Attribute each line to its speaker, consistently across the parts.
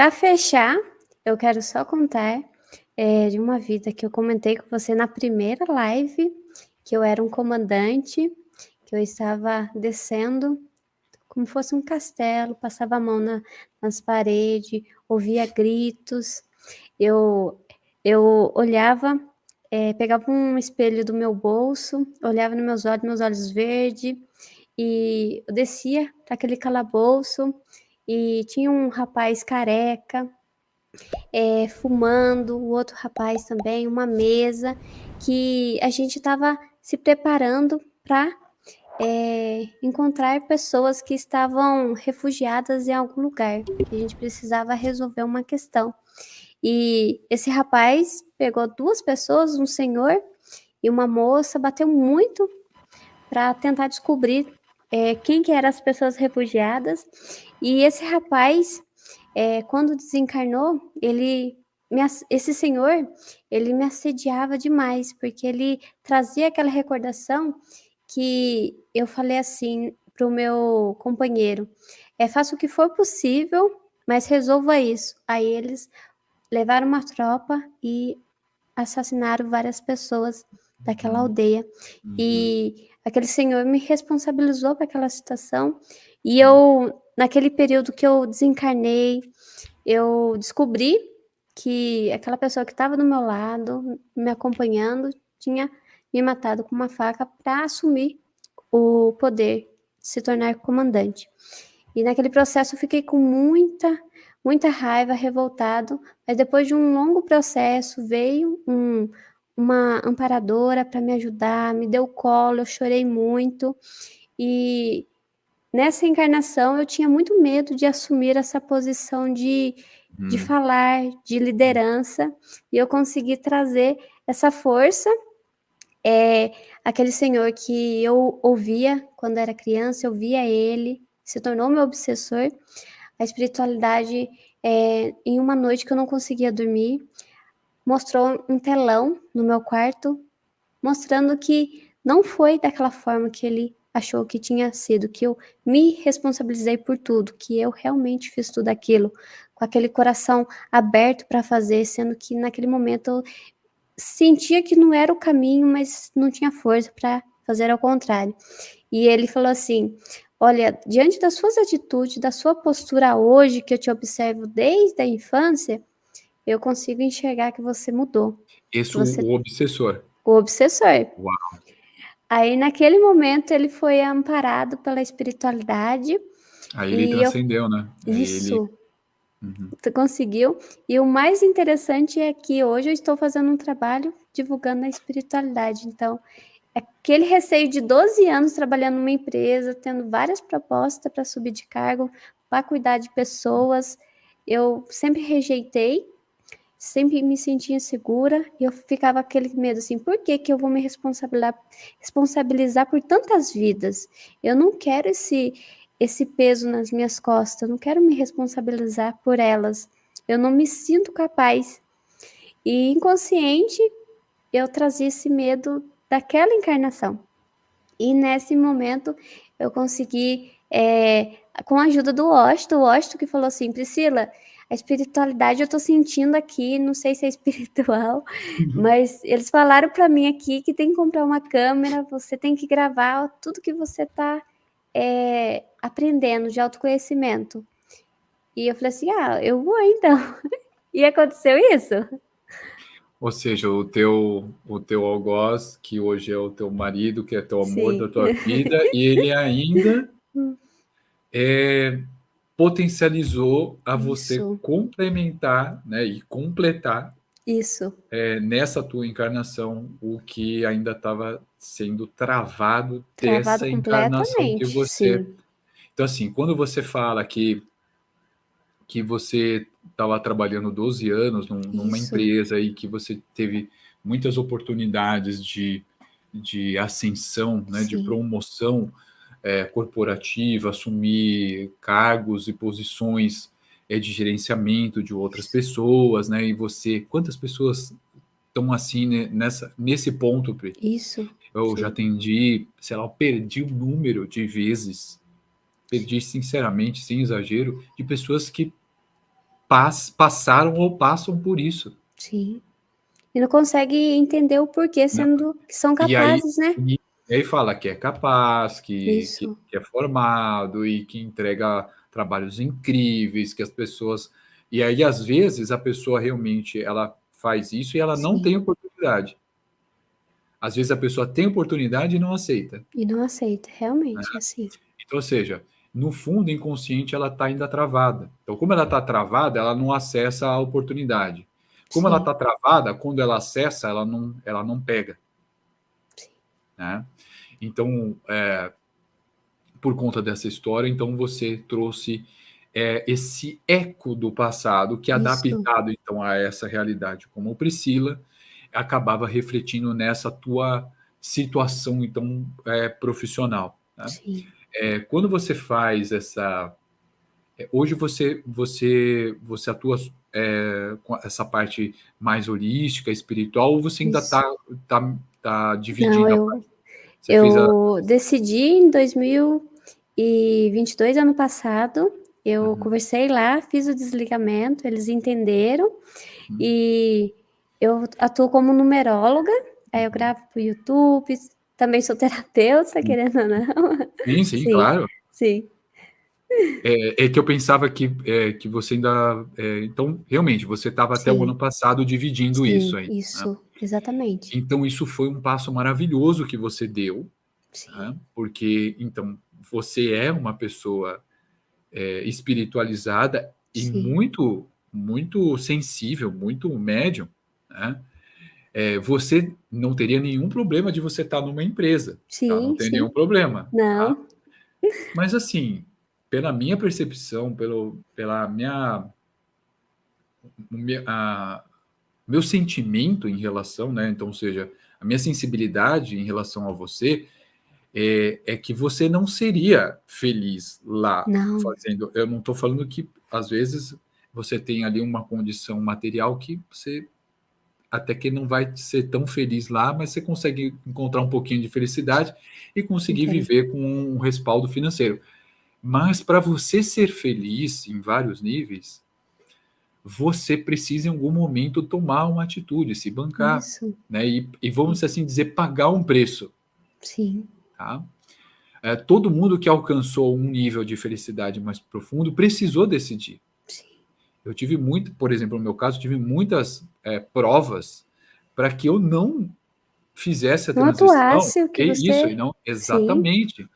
Speaker 1: Para fechar, eu quero só contar, de uma vida que eu comentei com você na primeira live, que eu era um comandante, que eu estava descendo como fosse um castelo, passava a mão nas paredes, ouvia gritos. Eu olhava, pegava um espelho do meu bolso, olhava nos meus olhos verdes, e eu descia para aquele calabouço e tinha um rapaz careca, fumando, o outro rapaz também, uma mesa, que a gente estava se preparando para encontrar pessoas que estavam refugiadas em algum lugar, que a gente precisava resolver uma questão. E esse rapaz pegou 2 pessoas, um senhor e uma moça, bateu muito para tentar descobrir, quem que eram as pessoas refugiadas. E esse rapaz, quando desencarnou, esse senhor, ele me assediava demais, porque ele trazia aquela recordação que eu falei assim para o meu companheiro: faça o que for possível, mas resolva isso. Aí eles levaram uma tropa e assassinaram várias pessoas daquela aldeia. E aquele senhor me responsabilizou por aquela situação. E eu, naquele período que eu desencarnei, eu descobri que aquela pessoa que estava do meu lado, me acompanhando, tinha me matado com uma faca para assumir o poder, se tornar comandante. E naquele processo eu fiquei com muita raiva, revoltado, mas depois de um longo processo veio uma amparadora para me ajudar, me deu colo, eu chorei muito. E nessa encarnação eu tinha muito medo de assumir essa posição de falar, de liderança, e eu consegui trazer essa força. Aquele senhor que eu ouvia quando era criança, eu via ele, se tornou meu obsessor. A espiritualidade, em uma noite que eu não conseguia dormir, mostrou um telão no meu quarto, mostrando que não foi daquela forma que ele achou que tinha sido, que eu me responsabilizei por tudo, que eu realmente fiz tudo aquilo, com aquele coração aberto para fazer, sendo que naquele momento eu sentia que não era o caminho, mas não tinha força para fazer ao contrário. E ele falou assim: olha, diante das suas atitudes, da sua postura hoje, que eu te observo desde a infância, eu consigo enxergar que você mudou. Que
Speaker 2: Esse
Speaker 1: você,
Speaker 2: o obsessor.
Speaker 1: o obsessor.
Speaker 2: Uau.
Speaker 1: Aí, naquele momento, ele foi amparado pela espiritualidade
Speaker 2: Aí ele
Speaker 1: e eu,
Speaker 2: transcendeu, né? Aí ele.
Speaker 1: isso,
Speaker 2: Uhum.
Speaker 1: conseguiu. E o mais interessante é que hoje eu estou fazendo um trabalho divulgando a espiritualidade. Então, aquele receio de 12 anos trabalhando numa empresa, tendo várias propostas para subir de cargo, para cuidar de pessoas, eu sempre rejeitei, sempre me sentia insegura, e eu ficava aquele medo assim: por que que eu vou me responsabilizar por tantas vidas? Eu não quero esse peso nas minhas costas, eu não quero me responsabilizar por elas. Eu não me sinto capaz. E inconsciente, eu trazia esse medo daquela encarnação. E nesse momento eu consegui, com a ajuda do Washington que falou assim: Priscila, a espiritualidade eu tô sentindo aqui, não sei se é espiritual, mas eles falaram para mim aqui que tem que comprar uma câmera, você tem que gravar tudo que você tá aprendendo de autoconhecimento. E eu falei assim: ah, eu vou então. E aconteceu isso.
Speaker 2: Ou seja, o teu algoz, que hoje é o teu marido, que é teu amor da
Speaker 1: Sim.
Speaker 2: tua vida, e ele ainda potencializou a você
Speaker 1: Isso,
Speaker 2: complementar, né, e completar
Speaker 1: isso.
Speaker 2: nessa tua encarnação o que ainda estava sendo travado
Speaker 1: Travado
Speaker 2: dessa encarnação que
Speaker 1: completamente,
Speaker 2: você.
Speaker 1: sim.
Speaker 2: Então, assim, quando você fala que você estava trabalhando 12 anos numa
Speaker 1: Isso,
Speaker 2: empresa e que você teve muitas oportunidades de ascensão, né, de
Speaker 1: sim.
Speaker 2: promoção corporativa, assumir cargos e posições de gerenciamento de outras pessoas, né? E você, quantas pessoas estão assim nesse ponto, Pri?
Speaker 1: Isso,
Speaker 2: Eu já
Speaker 1: sim.
Speaker 2: atendi, sei lá, eu perdi o número de vezes, perdi sinceramente, sem exagero, de pessoas que passaram ou passam por isso.
Speaker 1: Sim. E não consegue entender o porquê,
Speaker 2: Né.
Speaker 1: sendo que são
Speaker 2: E aí
Speaker 1: capazes, né?
Speaker 2: e aí fala que é capaz, que
Speaker 1: Isso,
Speaker 2: é formado e que entrega trabalhos incríveis, que as pessoas e aí, às vezes, a pessoa realmente ela faz isso e ela não tem
Speaker 1: sim.
Speaker 2: oportunidade. Às vezes a pessoa tem oportunidade e não aceita.
Speaker 1: E não aceita, realmente, é assim.
Speaker 2: Então, ou seja, no fundo inconsciente ela está ainda travada. Então, como ela está travada, ela não acessa a oportunidade. Como ela
Speaker 1: Sim,
Speaker 2: está travada, quando ela acessa, ela não pega,
Speaker 1: sim.
Speaker 2: né. Então, por conta dessa história, então você trouxe, esse eco do passado que
Speaker 1: Isso,
Speaker 2: adaptado então a essa realidade como Priscila, acabava refletindo nessa tua situação então, profissional, né.
Speaker 1: sim.
Speaker 2: Quando você faz essa hoje você atua, com essa parte mais holística, espiritual ou você ainda
Speaker 1: Isso.
Speaker 2: tá
Speaker 1: Não,
Speaker 2: dividindo a
Speaker 1: eu
Speaker 2: parte você fez a
Speaker 1: eu decidi em 2022, ano passado, eu
Speaker 2: uhum,
Speaker 1: conversei lá, fiz o desligamento, eles entenderam,
Speaker 2: uhum,
Speaker 1: e eu atuo como numeróloga, aí eu
Speaker 2: uhum.
Speaker 1: gravo para o YouTube, também sou terapeuta, querendo ou não.
Speaker 2: Sim, sim,
Speaker 1: Sim,
Speaker 2: claro.
Speaker 1: sim,
Speaker 2: É que eu pensava que você ainda, então, realmente, você estava até o ano
Speaker 1: sim,
Speaker 2: passado dividindo isso
Speaker 1: sim,
Speaker 2: aí, né.
Speaker 1: isso, exatamente.
Speaker 2: Então isso foi um passo maravilhoso que você deu,
Speaker 1: Sim,
Speaker 2: né, porque, então, você é uma pessoa, espiritualizada e
Speaker 1: sim.
Speaker 2: muito sensível, muito médium, né. Você não teria nenhum problema de você estar numa empresa, tá, não
Speaker 1: Sim,
Speaker 2: tem nenhum
Speaker 1: sim.
Speaker 2: problema, tá.
Speaker 1: Não,
Speaker 2: Mas assim, pela minha percepção, pela minha o me a meu sentimento em relação, né, então, ou seja, a minha sensibilidade em relação a você, é que você não seria feliz lá
Speaker 1: não,
Speaker 2: fazendo eu não estou falando que, às vezes, você tem ali uma condição material que você até que não vai ser tão feliz lá, mas você consegue encontrar um pouquinho de felicidade e conseguir
Speaker 1: entendo.
Speaker 2: viver com um respaldo financeiro. Mas para você ser feliz em vários níveis, você precisa em algum momento tomar uma atitude, se bancar,
Speaker 1: Isso,
Speaker 2: né, e vamos assim dizer, pagar um preço,
Speaker 1: sim,
Speaker 2: tá. Todo mundo que alcançou um nível de felicidade mais profundo precisou decidir.
Speaker 1: sim.
Speaker 2: Eu tive muito por exemplo, no meu caso, tive muitas, provas para que eu não fizesse a
Speaker 1: Não
Speaker 2: transição
Speaker 1: atuasse o que
Speaker 2: e isso, e
Speaker 1: você
Speaker 2: não
Speaker 1: sim,
Speaker 2: exatamente.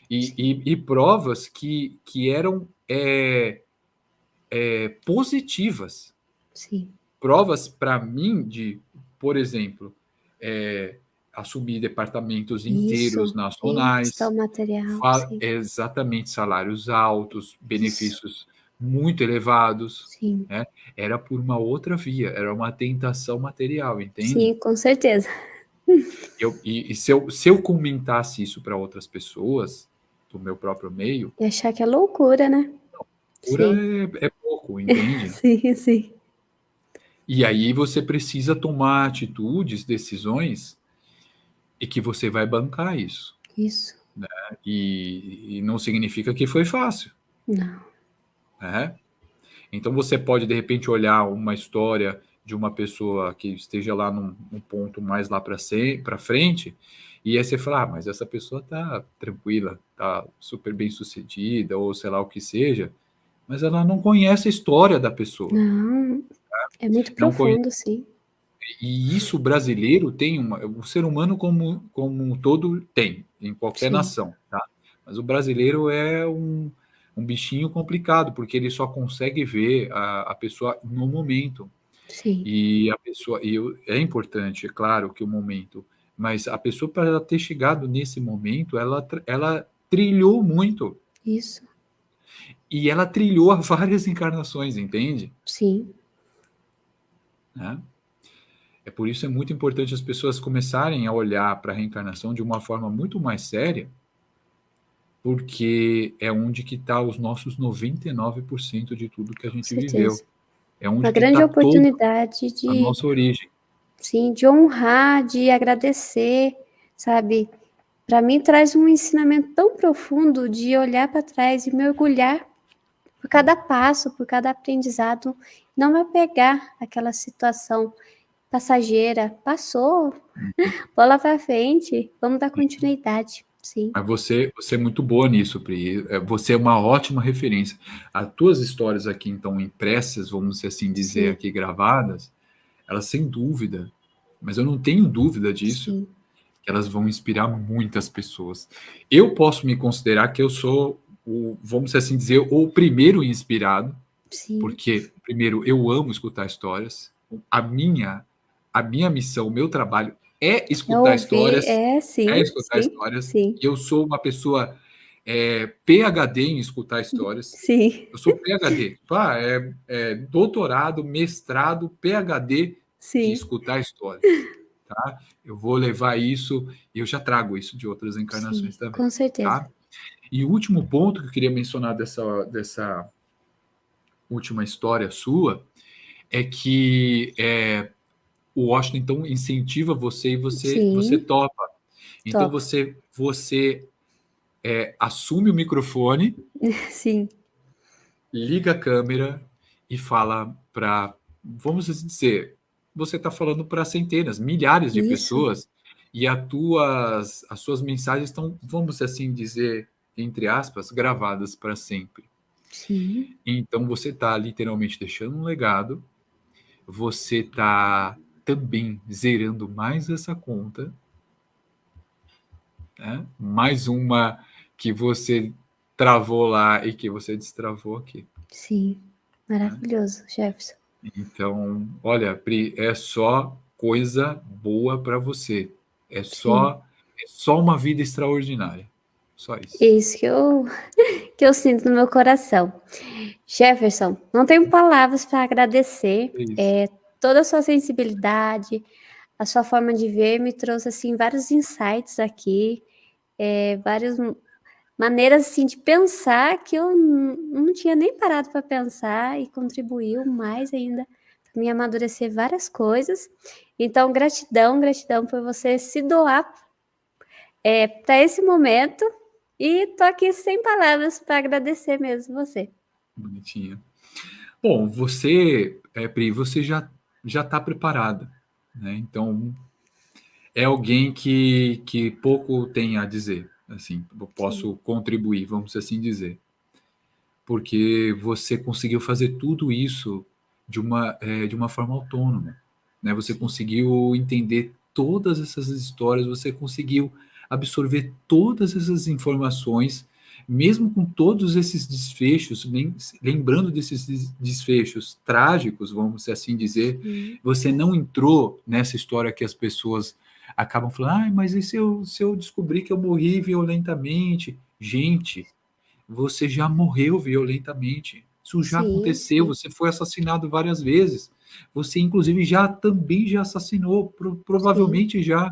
Speaker 1: sim,
Speaker 2: E provas que eram, positivas.
Speaker 1: sim.
Speaker 2: Provas para mim de, por exemplo, eh, assumir departamentos inteiros
Speaker 1: Isso,
Speaker 2: nacionais,
Speaker 1: questão material, sim.
Speaker 2: exatamente, salários altos,
Speaker 1: Isso,
Speaker 2: benefícios muito elevados,
Speaker 1: sim.
Speaker 2: né, era por uma outra via, era uma tentação material, entende?
Speaker 1: Sim, com certeza.
Speaker 2: E se eu comentasse isso para outras pessoas, do meu próprio meio,
Speaker 1: E achar que é loucura, né.
Speaker 2: pura
Speaker 1: Sim.
Speaker 2: é pouco, entende?
Speaker 1: Sim, sim.
Speaker 2: E aí você precisa tomar atitudes, decisões, e que você vai bancar isso,
Speaker 1: Isso.
Speaker 2: né, e não significa que foi fácil,
Speaker 1: Não.
Speaker 2: né. Então você pode de repente olhar uma história de uma pessoa que esteja lá num ponto mais lá para frente, e aí você fala: "Ah, mas essa pessoa tá tranquila, tá super bem-sucedida", ou sei lá o que seja, mas ela não conhece a história da pessoa,
Speaker 1: Não, é muito
Speaker 2: não conhe
Speaker 1: profundo, sim.
Speaker 2: e isso o brasileiro tem o ser humano como um todo tem, em qualquer
Speaker 1: Sim,
Speaker 2: nação, tá. Mas o brasileiro é um bichinho complicado, porque ele só consegue ver a pessoa no momento.
Speaker 1: sim.
Speaker 2: E a pessoa é importante, é claro que o momento, mas a pessoa para ela ter chegado nesse momento, ela trilhou muito,
Speaker 1: Isso.
Speaker 2: e ela trilhou há várias encarnações, entende,
Speaker 1: Sim,
Speaker 2: né. É por isso é muito importante as pessoas começarem a olhar para a reencarnação de uma forma muito mais séria, porque é onde que está os nossos 99% de tudo que a
Speaker 1: com
Speaker 2: gente viveu.
Speaker 1: certeza.
Speaker 2: É
Speaker 1: Uma
Speaker 2: onde que
Speaker 1: grande
Speaker 2: está toda
Speaker 1: oportunidade
Speaker 2: a
Speaker 1: de
Speaker 2: nossa origem.
Speaker 1: sim, de honrar, de agradecer, sabe. Para mim traz um ensinamento tão profundo de olhar para trás e mergulhar por cada passo, por cada aprendizado, não vai pegar aquela situação passageira. Passou,
Speaker 2: Uhum.
Speaker 1: bola para frente, vamos dar continuidade. Sim,
Speaker 2: Mas você é muito boa nisso, Pri. Você é uma ótima referência. As tuas histórias aqui, então, impressas, vamos assim dizer,
Speaker 1: sim,
Speaker 2: aqui gravadas, elas sem dúvida, mas eu não tenho dúvida disso,
Speaker 1: sim,
Speaker 2: que elas vão inspirar muitas pessoas. Eu posso me considerar que eu sou vamos assim dizer, o primeiro inspirado,
Speaker 1: sim.
Speaker 2: porque, primeiro, eu amo escutar histórias. A minha, a minha missão, o meu trabalho
Speaker 1: É ouvir,
Speaker 2: é
Speaker 1: sim,
Speaker 2: escutar
Speaker 1: sim,
Speaker 2: histórias.
Speaker 1: sim,
Speaker 2: E eu sou uma pessoa PhD em escutar histórias.
Speaker 1: sim,
Speaker 2: Eu sou PhD, doutorado, mestrado, PhD de
Speaker 1: sim,
Speaker 2: escutar histórias, tá? Eu vou levar isso e eu já trago isso de outras
Speaker 1: sim,
Speaker 2: encarnações também,
Speaker 1: com certeza.
Speaker 2: tá? E o último ponto que eu queria mencionar dessa última história sua é que o Washington então incentiva você e você
Speaker 1: Sim,
Speaker 2: topa. Então
Speaker 1: topo.
Speaker 2: você assume o microfone,
Speaker 1: Sim,
Speaker 2: liga a câmera e fala para, vamos dizer, você está falando para centenas, milhares de
Speaker 1: isso.
Speaker 2: pessoas e as suas mensagens estão, vamos assim dizer, entre aspas, gravadas para sempre.
Speaker 1: Sim,
Speaker 2: Então você está literalmente deixando um legado, você está também zerando mais essa conta, né? Mais uma que você travou lá e que você destravou aqui,
Speaker 1: sim.
Speaker 2: né?
Speaker 1: Maravilhoso, Jefferson.
Speaker 2: Então, olha, Pri, é só coisa boa para você.
Speaker 1: Sim.
Speaker 2: É só uma vida extraordinária. Só
Speaker 1: É
Speaker 2: isso.
Speaker 1: isso que eu sinto no meu coração. Jefferson, não tenho palavras para agradecer.
Speaker 2: É isso.
Speaker 1: Toda a sua sensibilidade, a sua forma de ver me trouxe assim vários insights aqui, várias maneiras assim de pensar que eu não tinha nem parado para pensar e contribuiu mais ainda para me amadurecer várias coisas. Então, gratidão, gratidão por você se doar para esse momento e tô aqui sem palavras para agradecer mesmo você.
Speaker 2: Bonitinho. Bom, você, Pri, você já está preparada, né? Então, é alguém que pouco tem a dizer, assim, eu
Speaker 1: Sim,
Speaker 2: posso contribuir, vamos assim dizer, porque você conseguiu fazer tudo isso de uma forma autônoma, né? Você
Speaker 1: sim,
Speaker 2: conseguiu entender todas essas histórias, você conseguiu absorver todas essas informações, mesmo com todos esses desfechos, lembrando desses desfechos trágicos, vamos assim dizer,
Speaker 1: sim,
Speaker 2: você não entrou nessa história que as pessoas acabam falando, ah, mas e se eu descobrir que eu morri violentamente? Gente, você já morreu violentamente. Isso já
Speaker 1: sim,
Speaker 2: aconteceu,
Speaker 1: sim,
Speaker 2: você foi assassinado várias vezes. Você, inclusive, também já assassinou,
Speaker 1: sim,
Speaker 2: provavelmente já.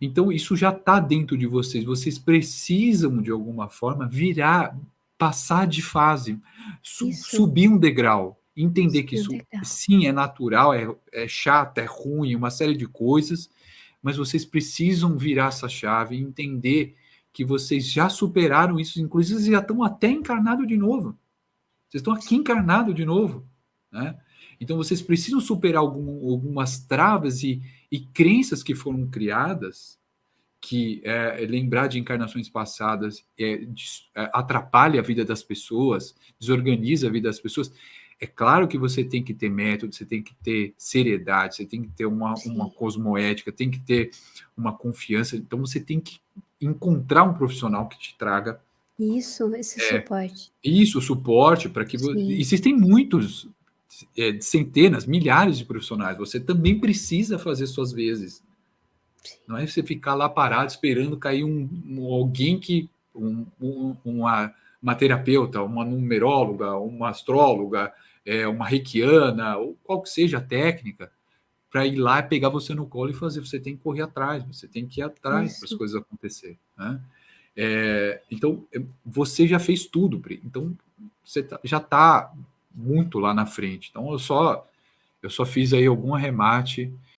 Speaker 2: Então, isso já está dentro de vocês. Vocês precisam, de alguma forma, virar, passar de fase,
Speaker 1: isso,
Speaker 2: subir um degrau, entender que
Speaker 1: sim,
Speaker 2: isso,
Speaker 1: legal.
Speaker 2: sim, é natural, é chato, é ruim, uma série de coisas, mas vocês precisam virar essa chave e entender que vocês já superaram isso, inclusive vocês já estão até encarnados de novo. Vocês estão aqui encarnados de novo, né? Então vocês precisam superar algumas travas e crenças que foram criadas, que lembrar de encarnações passadas atrapalha a vida das pessoas, desorganiza a vida das pessoas. É claro que você tem que ter método, você tem que ter seriedade, você tem que ter uma
Speaker 1: Sim,
Speaker 2: cosmoética, tem que ter uma confiança. Então você tem que encontrar um profissional que te traga
Speaker 1: isso, esse suporte.
Speaker 2: isso, o suporte para que
Speaker 1: Sim,
Speaker 2: existem muitos, centenas, milhares de profissionais. Você também precisa fazer suas vezes. Não é você ficar lá parado esperando cair alguém que uma terapeuta, uma numeróloga, uma astróloga, uma reikiana, ou qual que seja a técnica, para ir lá pegar você no colo e fazer. Você tem que correr atrás, você tem que ir atrás para as
Speaker 1: isso,
Speaker 2: coisas acontecer, né? Então, você já fez tudo, Pri. Então, já está muito lá na frente. Então, eu só fiz aí algum arremate